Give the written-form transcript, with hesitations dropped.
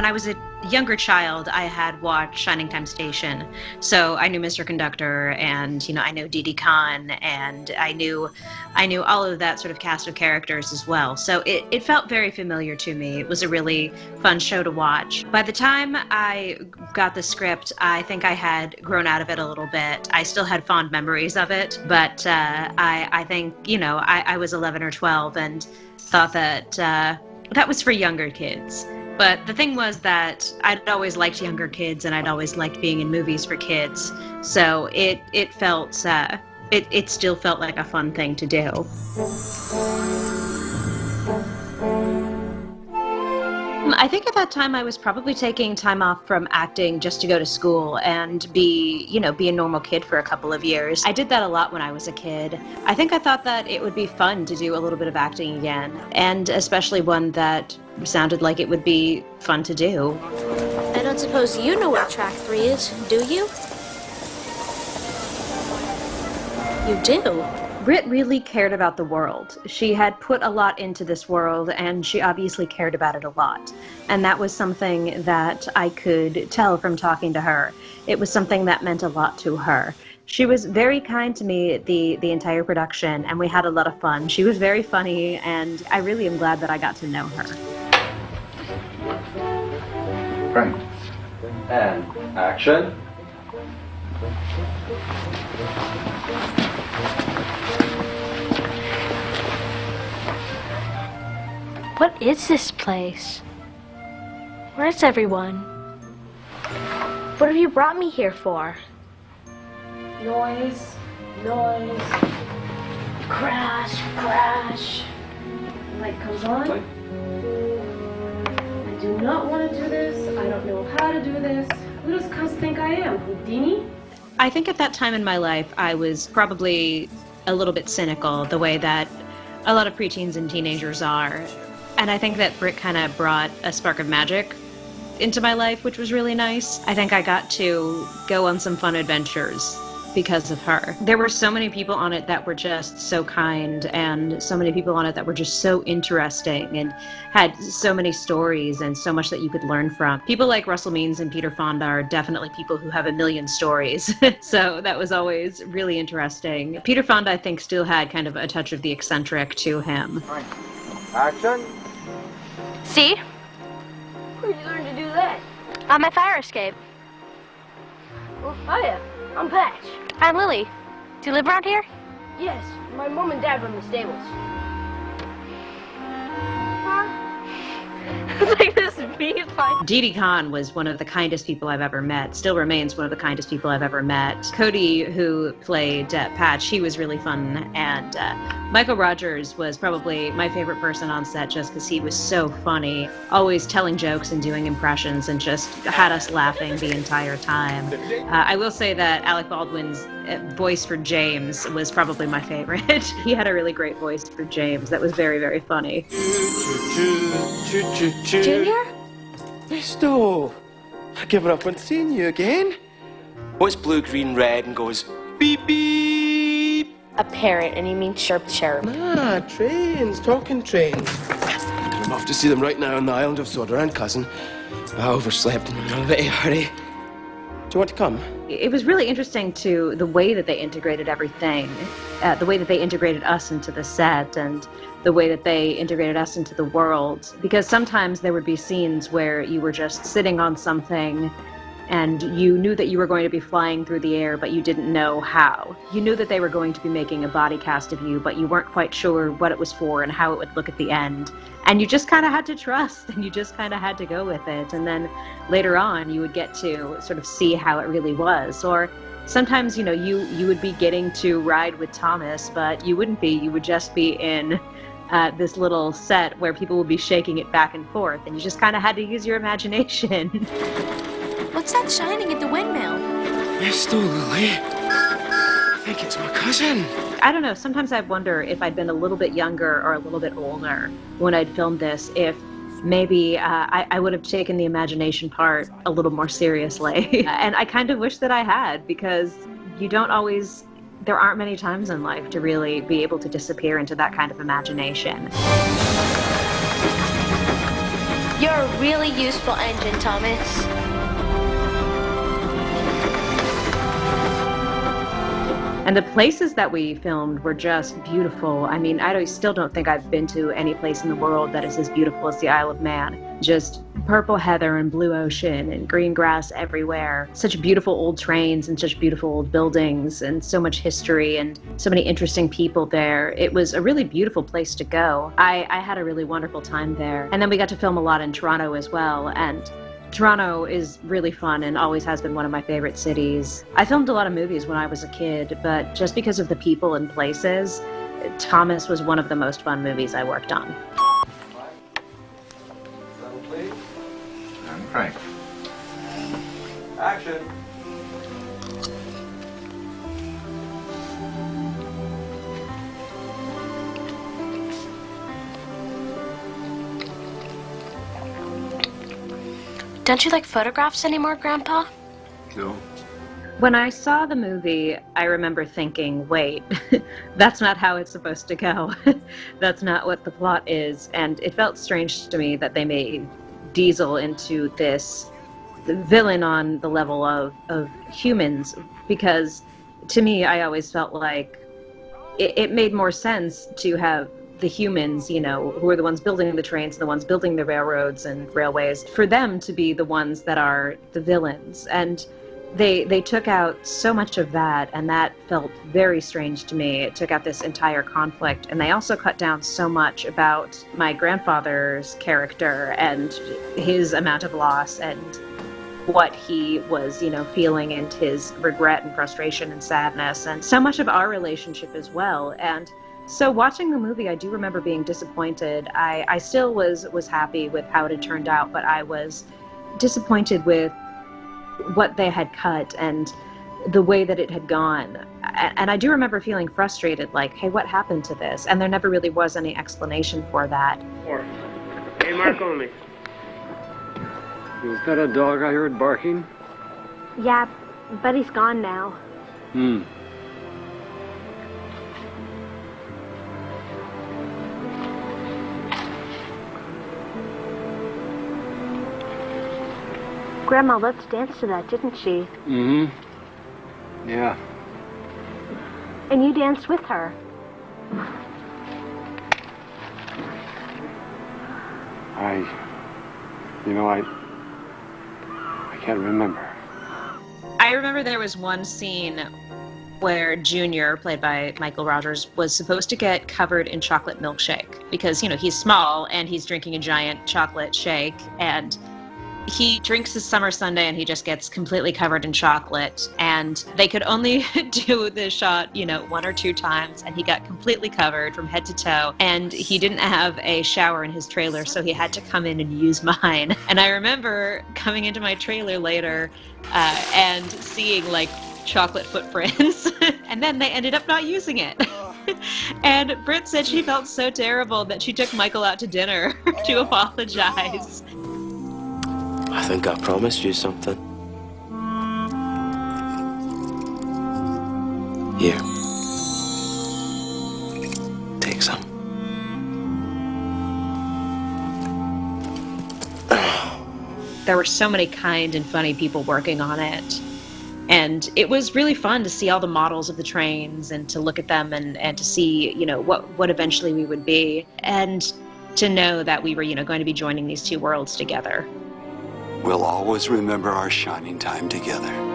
When I was a younger child, I had watched Shining Time Station, so I knew Mr. Conductor, and I knew Didi Khan, and I knew all of that sort of cast of characters as well. So it felt very familiar to me. It was a really fun show to watch. By the time I got the script, I think I had grown out of it a little bit. I still had fond memories of it, but I think I was 11 or 12 and thought that that was for younger kids. But the thing was that I'd always liked younger kids, and I'd always liked being in movies for kids. So it felt it still felt like a fun thing to do. I think at that time I was probably taking time off from acting just to go to school and be a normal kid for a couple of years. I did that a lot when I was a kid. I think I thought that it would be fun to do a little bit of acting again, and especially one that sounded like it would be fun to do. I don't suppose you know what track 3 is, do you? You do? Britt really cared about the world. She had put a lot into this world, and she obviously cared about it a lot. And that was something that I could tell from talking to her. It was something that meant a lot to her. She was very kind to me the entire production, and we had a lot of fun. She was very funny, and I really am glad that I got to know her. Frank. And action. What is this place? Where's everyone? What have you brought me here for? Noise, noise, crash, crash. Light comes on. I do not want to do this. I don't know how to do this. Who does Cuz think I am? Houdini? I think at that time in my life, I was probably a little bit cynical, the way that a lot of preteens and teenagers are. And I think that Britt kind of brought a spark of magic into my life, which was really nice. I think I got to go on some fun adventures because of her. There were so many people on it that were just so kind, and so many people on it that were just so interesting and had so many stories and so much that you could learn from. People like Russell Means and Peter Fonda are definitely people who have a million stories. So that was always really interesting. Peter Fonda, I think, still had kind of a touch of the eccentric to him. Action. See? Where'd you learn to do that? On my fire escape. Oh, hiya. I'm Patch. I'm Lily. Do you live around here? Yes, my mom and dad run the stables. It's like this me like. Didi Khan was one of the kindest people I've ever met, still remains one of the kindest people I've ever met. Cody, who played Patch, he was really fun, and Michael Rogers was probably my favorite person on set just because he was so funny, always telling jokes and doing impressions and just had us laughing the entire time. I will say that Alec Baldwin's voice for James was probably my favorite. He had a really great voice for James. That was very, very funny. Junior? Misto, I've given up on seeing you again. What's blue, green, red and goes beep, beep? A parrot, and you mean chirp chirp. Ah, trains, talking trains. I'm off to see them right now on the island of Sodaran, cousin. I overslept and I'm in a bit of a hurry. Do you want to come? It was really interesting to the way that they integrated everything, the way that they integrated us into the set, and the way that they integrated us into the world. Because sometimes there would be scenes where you were just sitting on something and you knew that you were going to be flying through the air, but you didn't know how. You knew that they were going to be making a body cast of you, but you weren't quite sure what it was for and how it would look at the end. And you just kind of had to trust, and you just kind of had to go with it. And then later on, you would get to sort of see how it really was. Or sometimes, you would be getting to ride with Thomas, but you wouldn't be. You would just be in this little set where people would be shaking it back and forth, and you just kind of had to use your imagination. What's that shining at the windmill? Misto, Lily. I think it's my cousin. I don't know, sometimes I wonder if I'd been a little bit younger or a little bit older when I'd filmed this, if maybe I would have taken the imagination part a little more seriously. And I kind of wish that I had, because there aren't many times in life to really be able to disappear into that kind of imagination. You're a really useful engine, Thomas. And the places that we filmed were just beautiful. I mean, still don't think I've been to any place in the world that is as beautiful as the Isle of Man. Just purple heather and blue ocean and green grass everywhere. Such beautiful old trains and such beautiful old buildings and so much history and so many interesting people there. It was a really beautiful place to go. I had a really wonderful time there. And then we got to film a lot in Toronto as well. And Toronto is really fun and always has been one of my favorite cities. I filmed a lot of movies when I was a kid, but just because of the people and places, Thomas was one of the most fun movies I worked on. Settle, please. And Frank. Action. Don't you like photographs anymore, Grandpa? No. When I saw the movie, I remember thinking, wait, that's not how it's supposed to go. That's not what the plot is. And it felt strange to me that they made Diesel into this villain on the level of humans, because to me, I always felt like it made more sense to have the humans, you know, who are the ones building the trains, the ones building the railroads and railways, for them to be the ones that are the villains. And they took out so much of that, and that felt very strange to me. It took out this entire conflict, and they also cut down so much about my grandfather's character and his amount of loss and what he was, you know, feeling, and his regret and frustration and sadness, and so much of our relationship as well. And so watching the movie, I do remember being disappointed. I still was happy with how it had turned out, but I was disappointed with what they had cut and the way that it had gone. And I do remember feeling frustrated, like, hey, what happened to this? And there never really was any explanation for that. Hey, Mark only. Was that a dog I heard barking? Yeah, but he's gone now. Grandma loved to dance to that, didn't she? Mm-hmm. Yeah. And you danced with her. I can't remember. I remember there was one scene where Junior, played by Michael Rogers, was supposed to get covered in chocolate milkshake because, you know, he's small and he's drinking a giant chocolate shake, and he drinks his summer sundae and he just gets completely covered in chocolate, and they could only do the shot, you know, 1 or 2 times, and he got completely covered from head to toe, and he didn't have a shower in his trailer, so he had to come in and use mine. And I remember coming into my trailer later and seeing like chocolate footprints and then they ended up not using it. And Britt said she felt so terrible that she took Michael out to dinner to apologize. I think I promised you something. Here. Take some. There were so many kind and funny people working on it. And it was really fun to see all the models of the trains and to look at them and to see, you know, what eventually we would be. And to know that we were, you know, going to be joining these two worlds together. We'll always remember our shining time together.